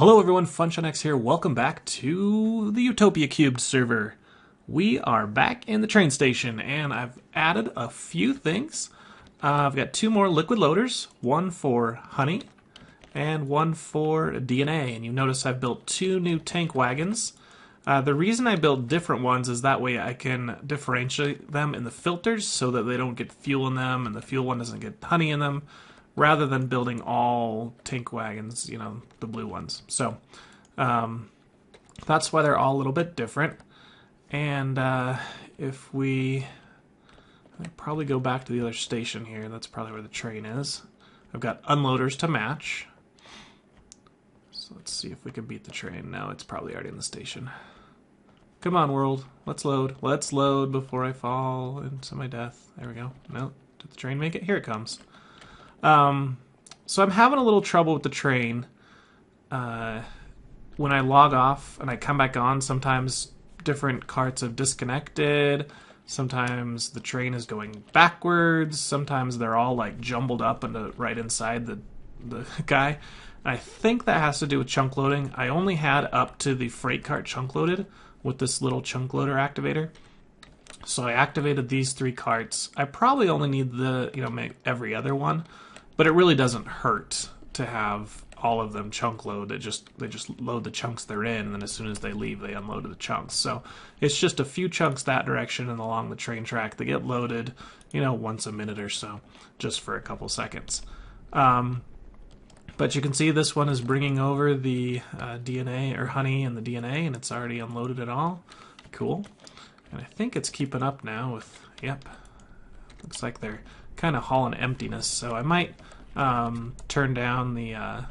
Hello everyone, FunshineX here. Welcome back to the Utopia³ server. We are back in the train station, and I've added a few things. I've got two more liquid loaders, one for honey and one for DNA. And you notice I've built two new tank wagons. The reason I built different ones is that way I can differentiate them in the filters so that they don't get fuel in them and the fuel one doesn't get honey in them, rather than building all tank wagons, you know, the blue ones. So that's why they're all a little bit different. And if we I'd probably go back to the other station here, that's probably where the train is. I've got unloaders to match. So let's see if we can beat the train. No, it's probably already in the station. Come on, world. Let's load. Let's load before I fall into my death. There we go. No, did the train make it? Here it comes. So I'm having a little trouble with the train. When I log off and I come back on, sometimes different carts have disconnected. Sometimes the train is going backwards. Sometimes they're all like jumbled up into right inside the guy. I think that has to do with chunk loading. I only had up to the freight cart chunk loaded with this little chunk loader activator. So I activated these three carts. I probably only need the, every other one, but it really doesn't hurt to have all of them chunk load. They just load the chunks they're in, and then as soon as they leave, they unload the chunks. So it's just a few chunks that direction and along the train track. They get loaded, once a minute or so, just for a couple seconds. But you can see this one is bringing over the DNA or honey and the DNA, and it's already unloaded it all. Cool. And I think it's keeping up now with, yep. Looks like they're kind of hauling emptiness, so I might turn down the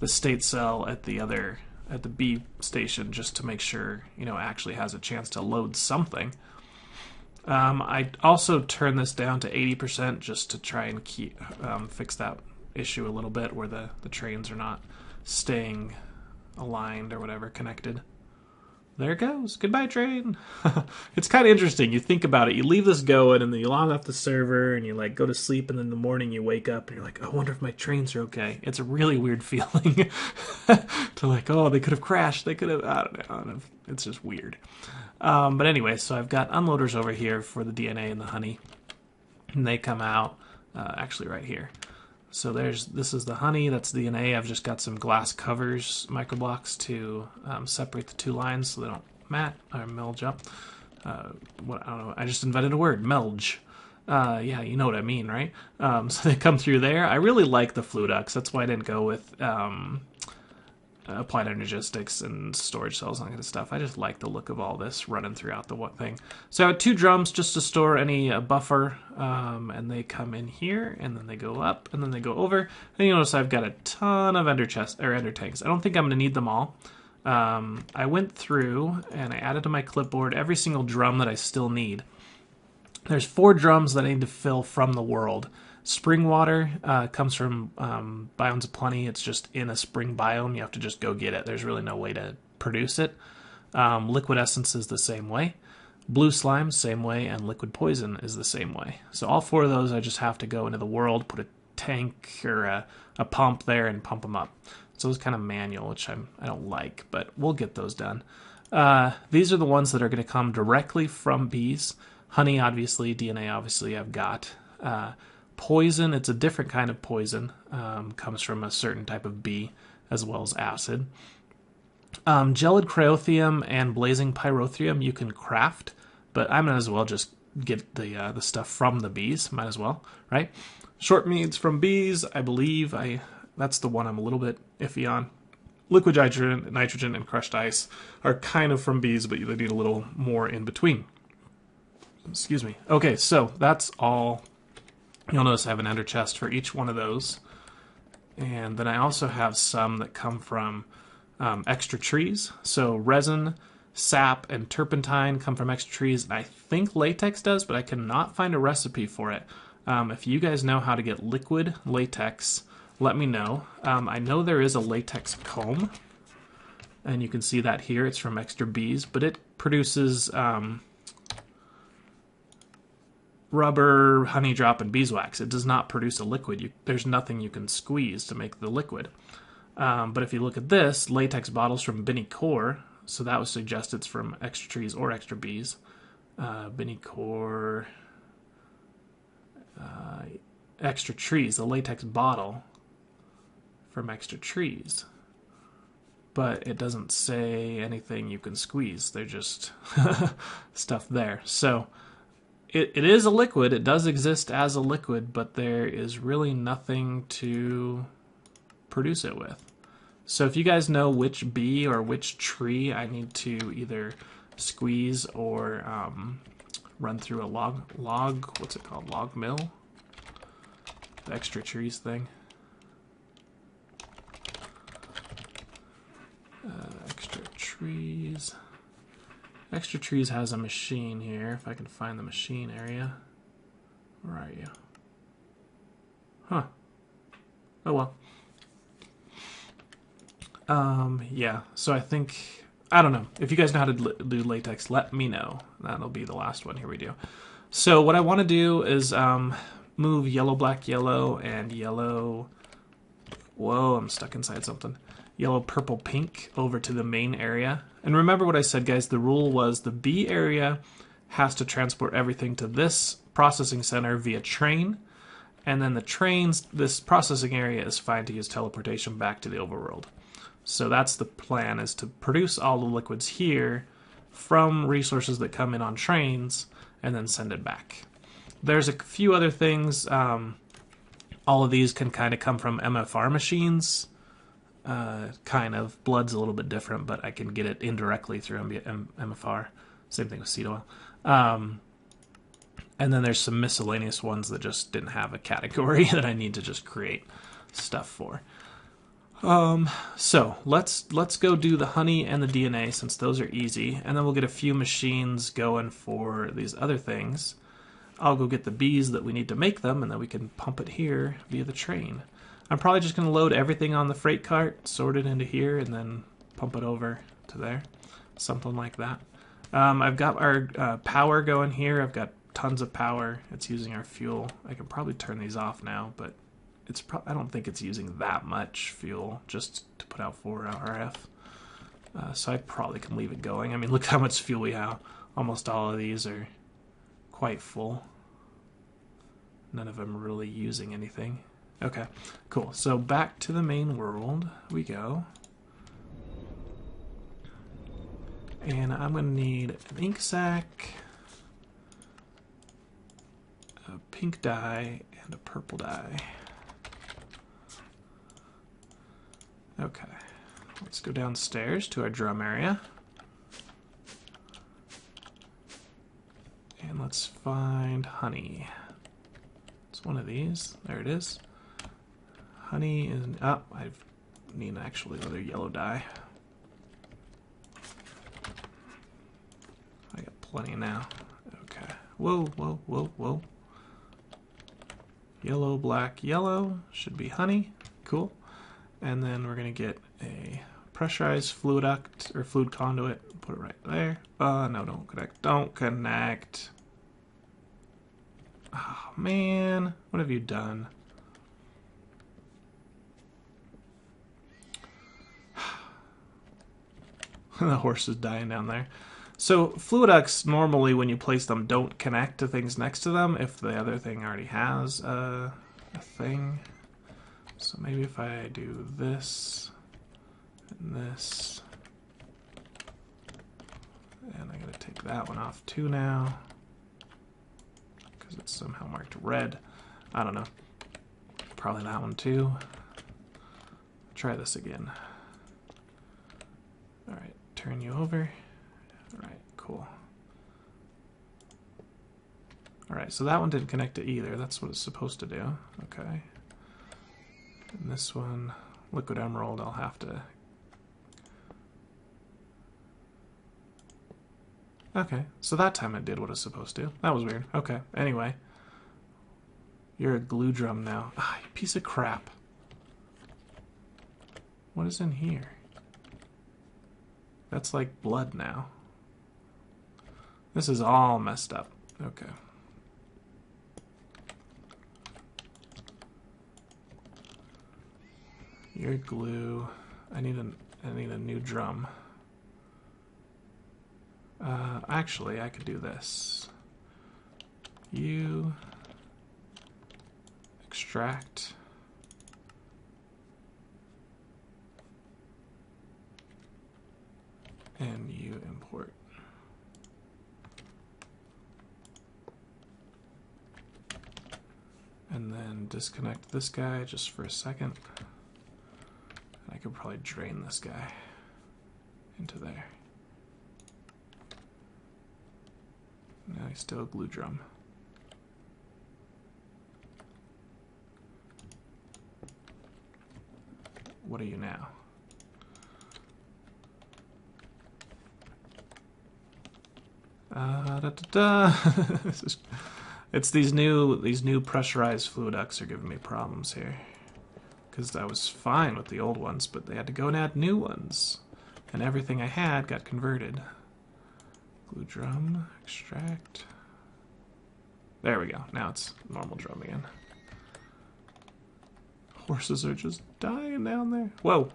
state cell at the B station just to make sure, it actually has a chance to load something. I also turn this down to 80% just to try and fix that issue a little bit where the trains are not staying aligned or whatever, connected. There it goes. Goodbye, train. It's kind of interesting. You think about it. You leave this going, and then you log off the server, and you go to sleep, and then in the morning you wake up, and you're like, I wonder if my trains are okay. It's a really weird feeling to oh, they could have crashed. They could have, I don't know. It's just weird. But anyway, so I've got unloaders over here for the DNA and the honey, and they come out actually right here. So this is the honey, that's DNA. I've just got some glass covers, microblocks, to separate the two lines so they don't melge up. I don't know, I just invented a word, melge. Yeah, you know what I mean, right? So they come through there. I really like the Fluidux. That's why I didn't go with applied energistics and storage cells and that kind of stuff. I just like the look of all this running throughout the thing. So I have two drums just to store any buffer, and they come in here, and then they go up, and then they go over. And you notice I've got a ton of ender tanks. I don't think I'm going to need them all. I went through and I added to my clipboard every single drum that I still need. There's 4 drums that I need to fill from the world. Spring water comes from Biomes of Plenty. It's just in a spring biome. You have to just go get it. There's really no way to produce it. Liquid essence is the same way. Blue slime, same way. And liquid poison is the same way. So all 4 of those, I just have to go into the world, put a tank or a pump there, and pump them up. So it's kind of manual, which I don't like, but we'll get those done. These are the ones that are going to come directly from bees. Honey, obviously. DNA, obviously, I've got. Poison, it's a different kind of poison, comes from a certain type of bee, as well as acid. Gelid cryothium and blazing pyrothrium you can craft, but I might as well just get the stuff from the bees, might as well, right? Short meads from bees, I believe, that's the one I'm a little bit iffy on. Liquid nitrogen and crushed ice are kind of from bees, but they need a little more in between. Excuse me. Okay, so that's all. You'll notice I have an ender chest for each one of those. And then I also have some that come from extra trees. So resin, sap, and turpentine come from extra trees. And I think latex does, but I cannot find a recipe for it. If you guys know how to get liquid latex, let me know. I know there is a latex comb. And you can see that here. It's from extra bees. But it produces rubber, honey drop, and beeswax. It does not produce a liquid. There's nothing you can squeeze to make the liquid. But if you look at this, latex bottles from Binny Core, so that would suggest it's from Extra Trees or Extra Bees. Binny Core, Extra Trees, a latex bottle from Extra Trees. But it doesn't say anything you can squeeze. They're just stuff there. So it is a liquid. It does exist as a liquid, but there is really nothing to produce it with. So if you guys know which bee or which tree I need to either squeeze or run through a log, what's it called? Log mill? The Extra Trees thing. Extra Trees. Extra Trees has a machine here, if I can find the machine area. Where are you? Huh. Oh well. Yeah, so I think, I don't know. If you guys know how to do latex, let me know. That'll be the last one. Here we do. So what I want to do is move yellow, black, yellow, and yellow. Whoa, I'm stuck inside something. Yellow, purple, pink over to the main area. And remember what I said, guys. The rule was the B area has to transport everything to this processing center via train. And then the trains, this processing area is fine to use teleportation back to the overworld. So that's the plan, is to produce all the liquids here from resources that come in on trains and then send it back. There's a few other things. All of these can kind of come from MFR machines. Kind of. Blood's a little bit different, but I can get it indirectly through MFR. Same thing with seed oil. And then there's some miscellaneous ones that just didn't have a category that I need to just create stuff for. So let's go do the honey and the DNA, since those are easy, and then we'll get a few machines going for these other things. I'll go get the bees that we need to make them, and then we can pump it here via the train. I'm probably just going to load everything on the freight cart, sort it into here, and then pump it over to there. Something like that. I've got our power going here. I've got tons of power. It's using our fuel. I can probably turn these off now, but I don't think it's using that much fuel just to put out 4 RF. So I probably can leave it going. I mean, look how much fuel we have. Almost all of these are quite full. None of them are really using anything. Okay, cool. So back to the main world we go. And I'm going to need an ink sac, a pink dye, and a purple dye. Okay, let's go downstairs to our drum area. And let's find honey. It's one of these. There it is. Honey is... Oh, I need actually another yellow dye. I got plenty now. Okay. Whoa, whoa, whoa, whoa. Yellow, black, yellow. Should be honey. Cool. And then we're going to get a pressurized fluid duct or fluid conduit. Put it right there. No, don't connect. Don't connect. Oh, man. What have you done? The horse is dying down there. So fluid ducts, normally when you place them, don't connect to things next to them if the other thing already has a thing. So maybe if I do this and this, and I gotta take that one off too now because it's somehow marked red. I don't know. Probably that one too. Try this again. All right, turn you over. All right, cool. All right, so that one didn't connect to either. That's what it's supposed to do. Okay. And this one, liquid emerald, I'll have to... Okay, so that time it did what it's supposed to. That was weird. Okay, anyway. You're a glue drum now. Ah, you piece of crap. What is in here? That's like blood now. This is all messed up. Okay. Your glue. I need a new drum. Actually, I could do this. You extract. And you import. And then disconnect this guy just for a second. I could probably drain this guy into there. Now he's still a glue drum. What are you now? It's these new pressurized fluid ducts are giving me problems here. Because I was fine with the old ones, but they had to go and add new ones. And everything I had got converted. Glue drum, extract. There we go. Now it's normal drum again. Horses are just dying down there. Whoa.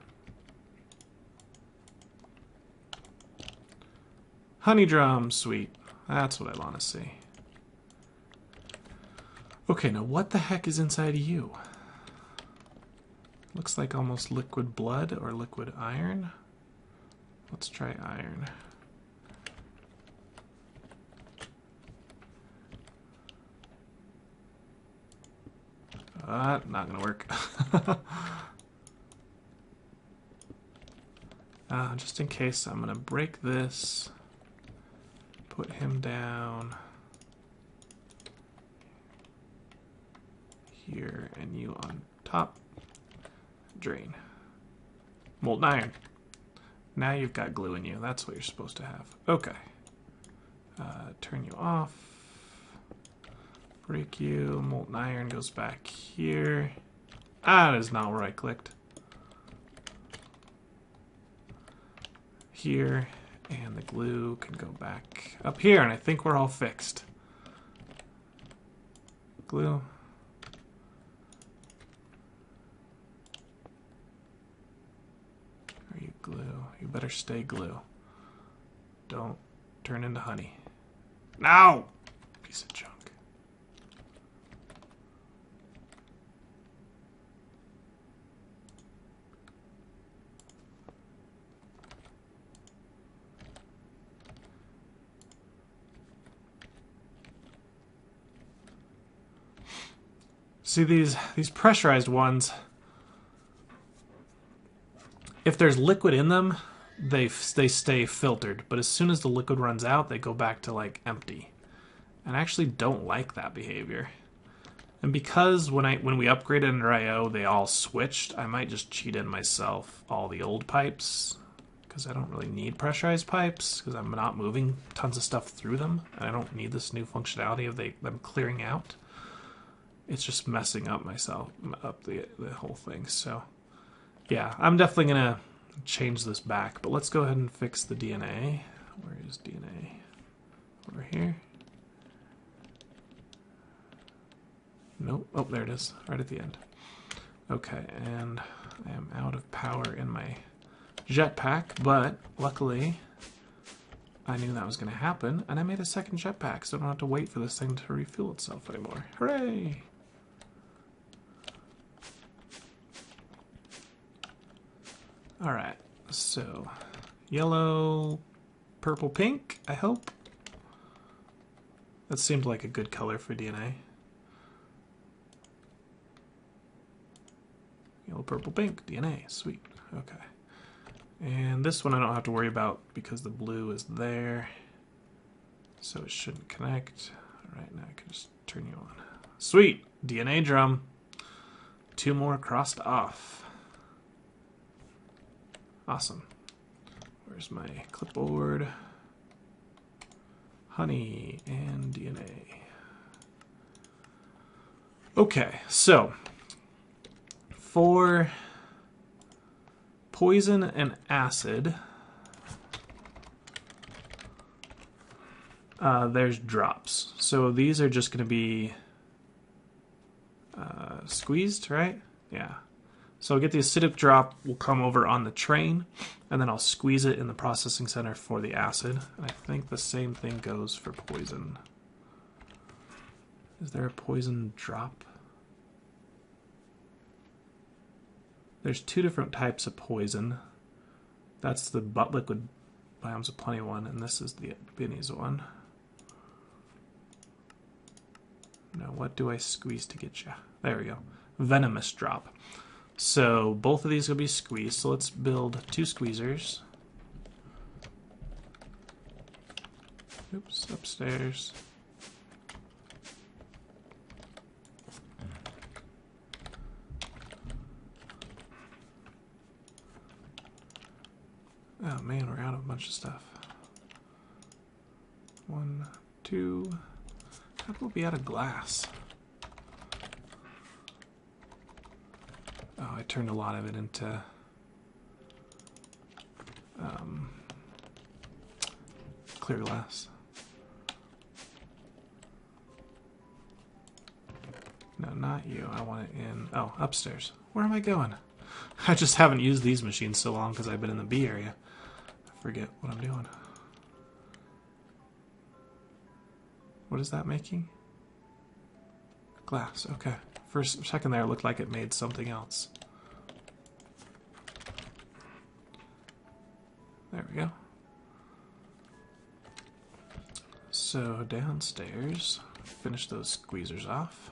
Honey drum, sweet. That's what I want to see. Okay, now what the heck is inside of you? Looks like almost liquid blood or liquid iron. Let's try iron. Not gonna work. Just in case, I'm gonna break this. Put him down here, and you on top. Drain. Molten iron. Now you've got glue in you. That's what you're supposed to have. Okay. Turn you off. Break you. Molten iron goes back here. That is not where I clicked. Here. And the glue can go back up here, and I think we're all fixed. Glue. Are you glue? You better stay glue. Don't turn into honey. No! Piece of junk. See, these pressurized ones, if there's liquid in them, they stay filtered, but as soon as the liquid runs out, they go back to like empty. And I actually don't like that behavior. And because when we upgraded under IO, they all switched, I might just cheat in myself all the old pipes, because I don't really need pressurized pipes, because I'm not moving tons of stuff through them, and I don't need this new functionality of them clearing out. It's just messing up the whole thing. So yeah, I'm definitely gonna change this back, but let's go ahead and fix the DNA. Where is DNA? Over here. Nope. Oh, there it is, right at the end. Okay, and I am out of power in my jetpack, but luckily I knew that was going to happen, and I made a second jetpack, so I don't have to wait for this thing to refuel itself anymore. Hooray! Alright, so yellow, purple, pink, I hope. That seemed like a good color for DNA. Yellow, purple, pink, DNA, sweet, okay. And this one I don't have to worry about because the blue is there, so it shouldn't connect. Alright, now I can just turn you on. Sweet, DNA drum. 2 more crossed off. Awesome. Where's my clipboard? Honey and DNA. Okay, so for poison and acid, there's drops. So these are just going to be squeezed, right? Yeah. So I'll get the acidic drop, will come over on the train, and then I'll squeeze it in the processing center for the acid. And I think the same thing goes for poison. Is there a poison drop? There's two different types of poison. That's the butt liquid biomes of plenty one, and this is the Binny's one. Now what do I squeeze to get you? There we go. Venomous drop. So both of these will be squeezed. So let's build 2 squeezers. Oops, upstairs. Oh man, we're out of a bunch of stuff. 1, 2. How will we be out of glass? Oh, I turned a lot of it into clear glass. No, not you. I want it in... Oh, upstairs. Where am I going? I just haven't used these machines so long because I've been in the B area. I forget what I'm doing. What is that making? Glass, okay. For a second there, it looked like it made something else. There we go. So downstairs, finish those squeezers off.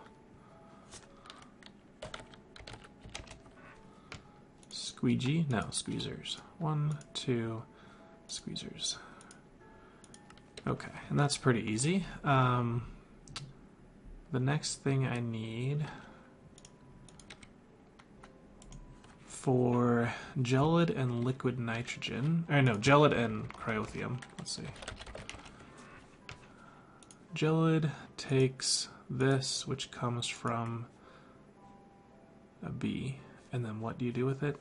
Squeegee? No, squeezers. 1, 2, squeezers. Okay, and that's pretty easy. The next thing I need for gelid and liquid nitrogen, or no, gelid and cryothium. Let's see. Gelid takes this, which comes from a B, and then what do you do with it?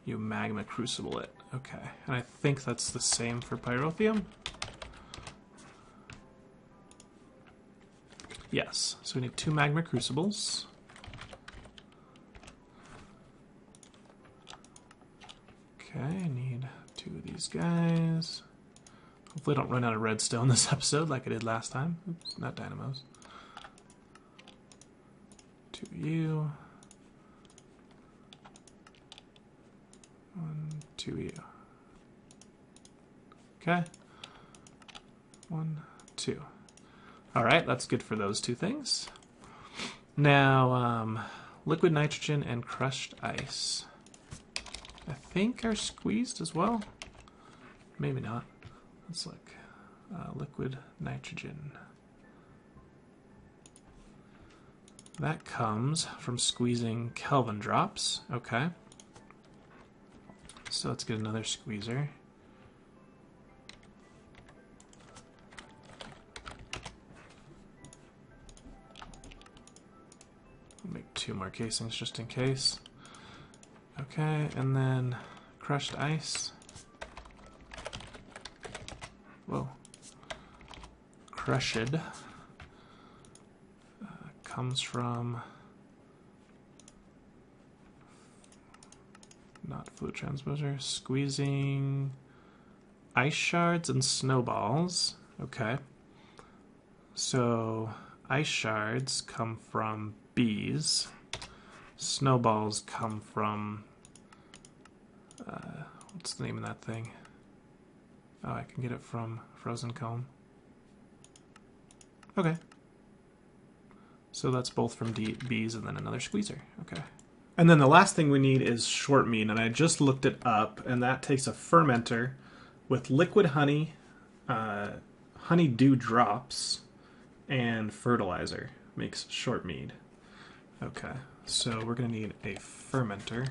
You magma crucible it. Okay, and I think that's the same for pyrotheum. Yes, so we need 2 magma crucibles. Okay, I need 2 of these guys. Hopefully I don't run out of redstone this episode like I did last time. Oops, not dynamos. 2 of you. 1, 2 of you. Okay. 1, 2. Alright, that's good for those 2 things. Now, liquid nitrogen and crushed ice, I think are squeezed as well. Maybe not. Let's look. Liquid nitrogen. That comes from squeezing Kelvin drops. Okay. So let's get another squeezer. Make 2 more casings just in case. Okay, and then crushed ice. Whoa. Crushed comes from not fluid transposer. Squeezing ice shards and snowballs. Okay. So ice shards come from bees. Snowballs come from what's the name of that thing? Oh, I can get it from frozen comb. Okay. So that's both from bees and then another squeezer. Okay. And then the last thing we need is short mean, and I just looked it up, and that takes a fermenter with liquid honey, honeydew drops, and fertilizer. Makes short mead. Okay, so we're going to need a fermenter.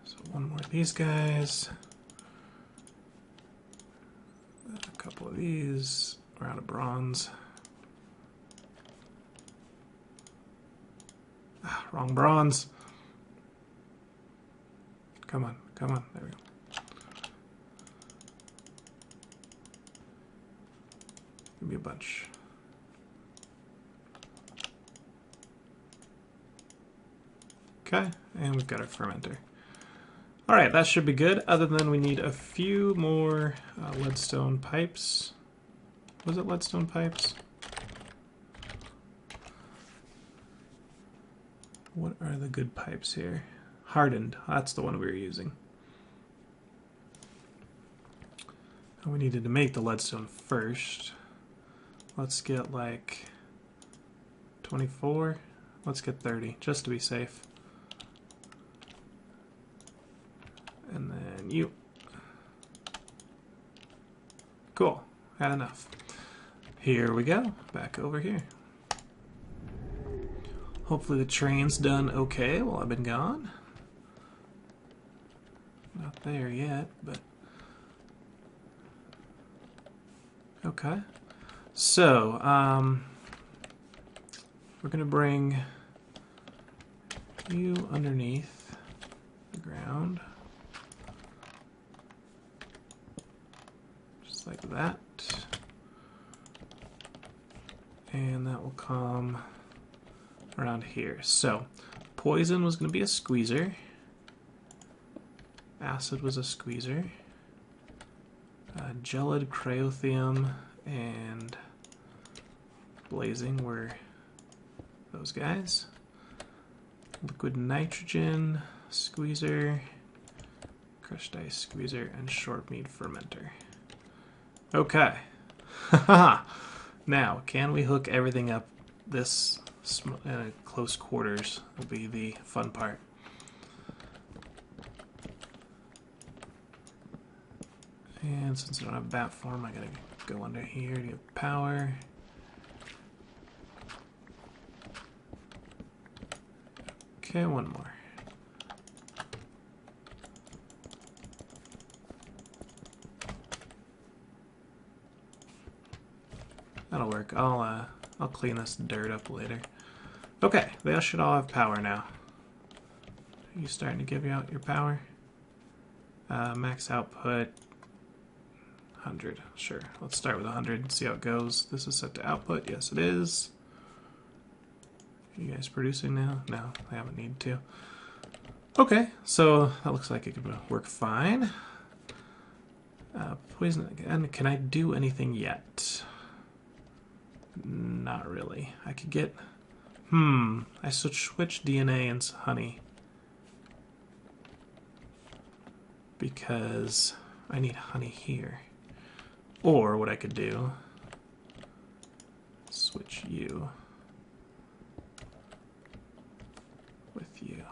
So 1 more of these guys. A couple of these. We're out of bronze. Ah, wrong bronze. Come on, come on. There we go. Give me a bunch. Okay, and we've got our fermenter. All right, that should be good, other than we need a few more leadstone pipes. Was it leadstone pipes? What are the good pipes here? Hardened, that's the one we were using. And we needed to make the leadstone first. Let's get like 24. Let's get 30, just to be safe. And then you. Cool, had enough. Here we go, back over here. Hopefully the train's done okay while I've been gone. Not there yet, but... Okay. So, we're gonna bring you underneath the ground. Just like that. And that will come around here. So, poison was going to be a squeezer. Acid was a squeezer. Gelid, cryothium, and blazing were those guys. Liquid nitrogen, squeezer, crushed ice squeezer, and short mead fermenter. Okay. Now, can we hook everything up this close quarters will be the fun part. And since I don't have bat form, I gotta go under here to get power. Okay, one more. That'll work. I'll clean this dirt up later. Okay, they should all have power now. Are you starting to give out your power? Max output 100. Sure, let's start with 100 and see how it goes. This is set to output. Yes, it is. Are you guys producing now? No, I haven't needed to. Okay, so that looks like it could work fine. Poison. And can I do anything yet? Not really. I could get... I should switch DNA and honey. Because I need honey here. Or what I could do... switch you with you.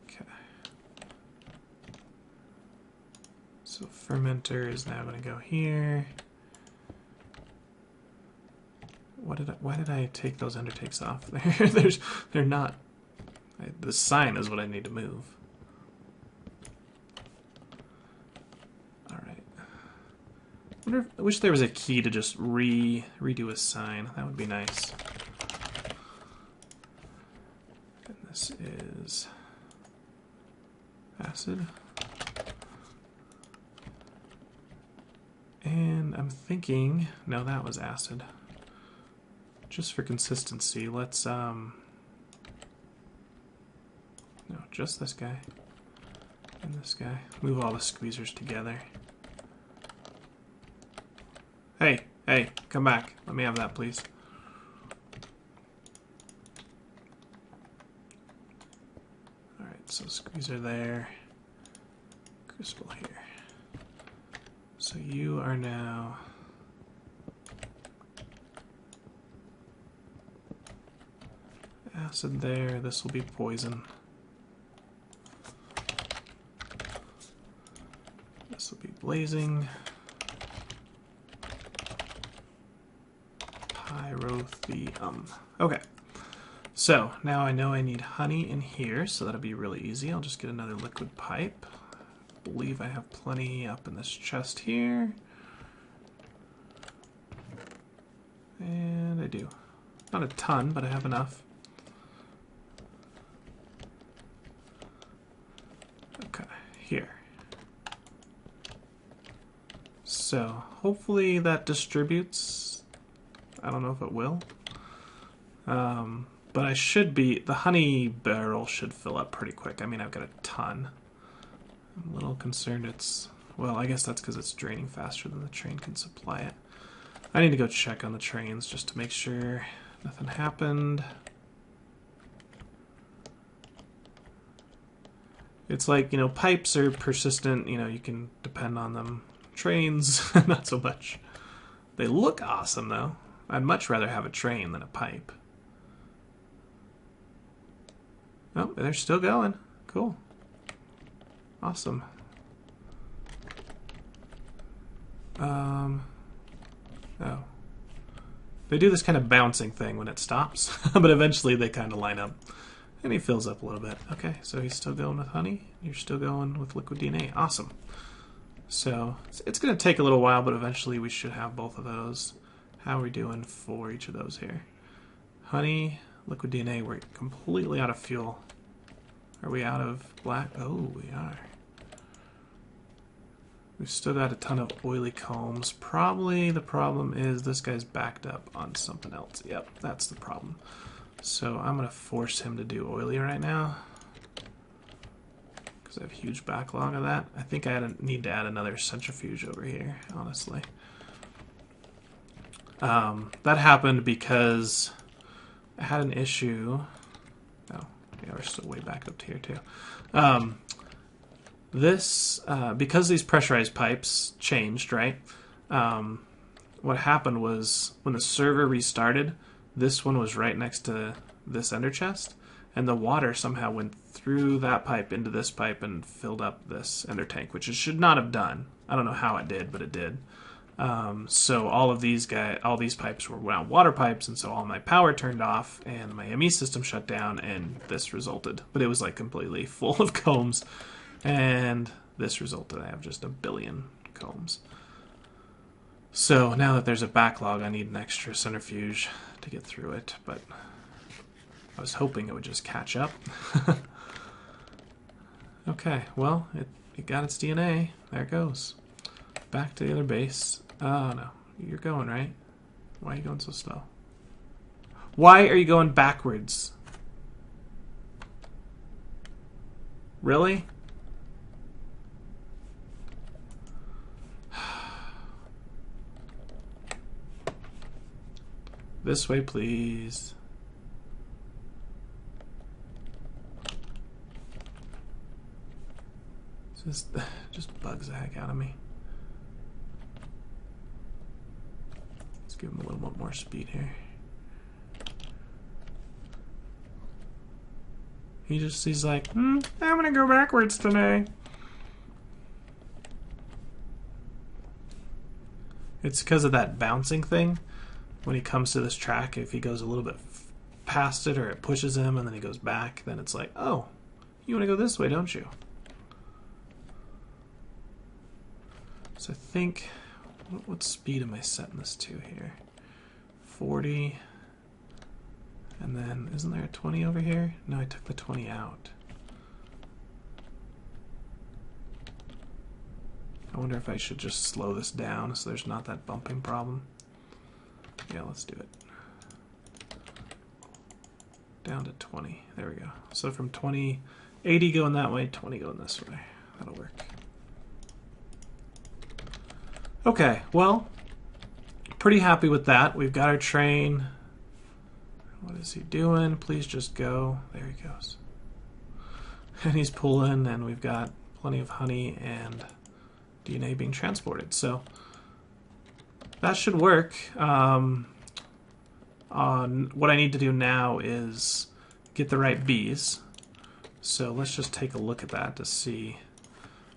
Okay. So fermenter is now going to go here. Why did I take those undertakes off there? They're not. The sign is what I need to move. All right. I wish there was a key to just redo a sign. That would be nice. And this is acid. And I'm thinking, no, that was acid. Just for consistency, let's, no, just this guy and this guy. Move all the squeezers together. Hey, come back. Let me have that, please. Alright, so squeezer there. Crystal here. So you are now... acid there, this will be poison. This will be blazing. Pyrotheum. Okay, so now I know I need honey in here, so that'll be really easy. I'll just get another liquid pipe. I believe I have plenty up in this chest here. And I do. Not a ton, but I have enough. Here. So hopefully that distributes. I don't know if it will. But I should be, the honey barrel should fill up pretty quick. I mean, I've got a ton. I'm a little concerned it's, well, I guess that's because it's draining faster than the train can supply it. I need to go check on the trains just to make sure nothing happened. It's like, you know, pipes are persistent, you know, you can depend on them. Trains, not so much. They look awesome, though. I'd much rather have a train than a pipe. Oh, they're still going. Cool. Awesome. Oh. They do this kind of bouncing thing when it stops, but eventually they kind of line up. And he fills up a little bit. Okay, so he's still going with honey. You're still going with liquid DNA. Awesome. So it's going to take a little while, but eventually we should have both of those. How are we doing for each of those here? Honey, liquid DNA, we're completely out of fuel. Are we out of black? Oh, we are. We've still got a ton of oily combs. Probably the problem is this guy's backed up on something else. Yep, that's the problem. So I'm going to force him to do oily right now, because I have a huge backlog of that. I think I need to add another centrifuge over here, honestly. That happened because I had an issue. Oh, yeah, we're still way back up to here too. Because these pressurized pipes changed, right? What happened was when the server restarted, this one was right next to this ender chest, and the water somehow went through that pipe into this pipe and filled up this ender tank, which it should not have done. I don't know how it did, but it did. So all these pipes were now water pipes, and so all my power turned off, and my ME system shut down, and this resulted. But it was like completely full of combs, and this resulted. I have just a billion combs. So now that there's a backlog, I need an extra centrifuge to get through it, but I was hoping it would just catch up. Okay, well, it got its DNA. There it goes. Back to the other base. Oh, no. You're going, right? Why are you going so slow? Why are you going backwards? Really? This way, please. Just bugs the heck out of me. Let's give him a little bit more speed here. He's like, I'm gonna go backwards today. It's because of that bouncing thing. When he comes to this track, if he goes a little bit past it or it pushes him and then he goes back, then it's like, oh, you want to go this way, don't you? So I think, what speed am I setting this to here? 40. And then, isn't there a 20 over here? No, I took the 20 out. I wonder if I should just slow this down so there's not that bumping problem. Yeah, let's do it. Down to 20. There we go. So from 20, 80 going that way, 20 going this way. That'll work. Okay, well, pretty happy with that. We've got our train. What is he doing? Please just go. There he goes. And he's pulling, and we've got plenty of honey and DNA being transported. So that should work. What I need to do now is get the right bees. So let's just take a look at that to see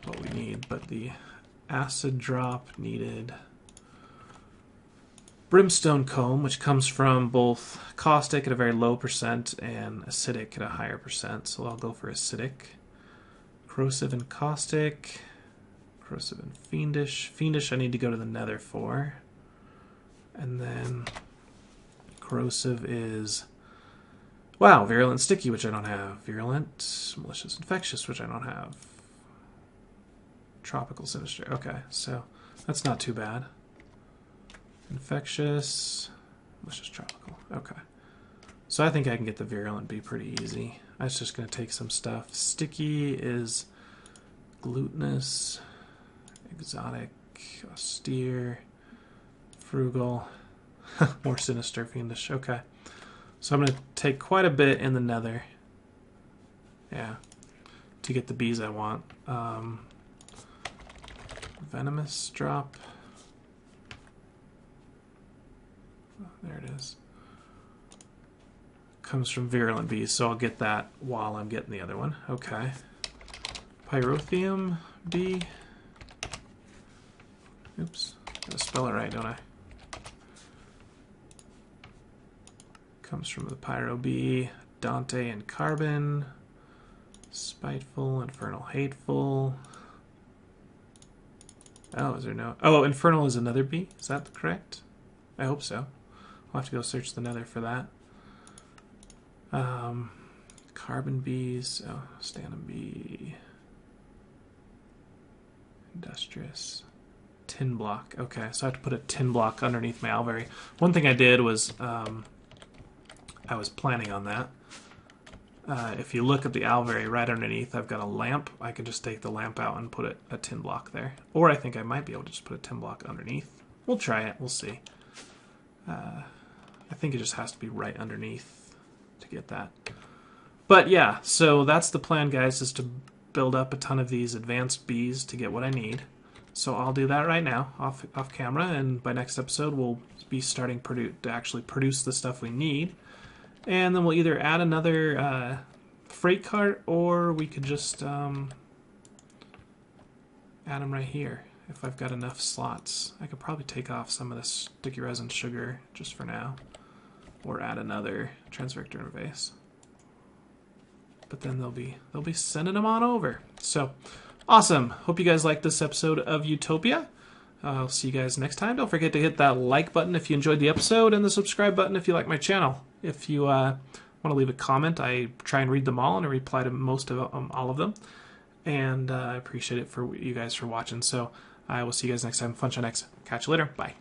what we need. But the acid drop needed brimstone comb, which comes from both caustic at a very low percent and acidic at a higher percent. So I'll go for acidic. Corrosive and caustic. Corrosive and fiendish. Fiendish I need to go to the nether for. And then corrosive is, wow, virulent sticky, which I don't have. Virulent, malicious, infectious, which I don't have. Tropical, sinister. Okay, so that's not too bad. Infectious, malicious, tropical. Okay. So I think I can get the virulent bee pretty easy. I was just going to take some stuff. Sticky is glutinous, exotic, austere, frugal, more sinister, fiendish. Okay. So I'm going to take quite a bit in the nether. Yeah. To get the bees I want. Venomous drop. Oh, there it is. Comes from virulent bees, so I'll get that while I'm getting the other one. Okay. Pyrotheum bee. Oops. Gotta spell it right, don't I? Comes from the pyro bee. Dante and carbon. Spiteful, infernal, hateful. Oh, is there no... Oh, infernal is another bee? Is that correct? I hope so. I'll have to go search the nether for that. Carbon bees. Oh, Stanum bee. Industrious. Tin block. Okay, so I have to put a tin block underneath my alveary. One thing I did was I was planning on that. If you look at the alveary right underneath, I've got a lamp. I can just take the lamp out and put a tin block there. Or I think I might be able to just put a tin block underneath. We'll try it. We'll see. I think it just has to be right underneath to get that. But yeah, so that's the plan, guys, is to build up a ton of these advanced bees to get what I need. So I'll do that right now, off camera, and by next episode we'll be starting to actually produce the stuff we need. And then we'll either add another freight cart, or we could just add them right here. If I've got enough slots, I could probably take off some of this sticky resin sugar just for now, or add another transvector interface. But then they'll be sending them on over. So awesome! Hope you guys liked this episode of Utopia. I'll see you guys next time. Don't forget to hit that like button if you enjoyed the episode, and the subscribe button if you like my channel. If you want to leave a comment, I try and read them all, and I reply to most of all of them. And I appreciate it for you guys for watching. So I will see you guys next time. FunshineX. Catch you later. Bye.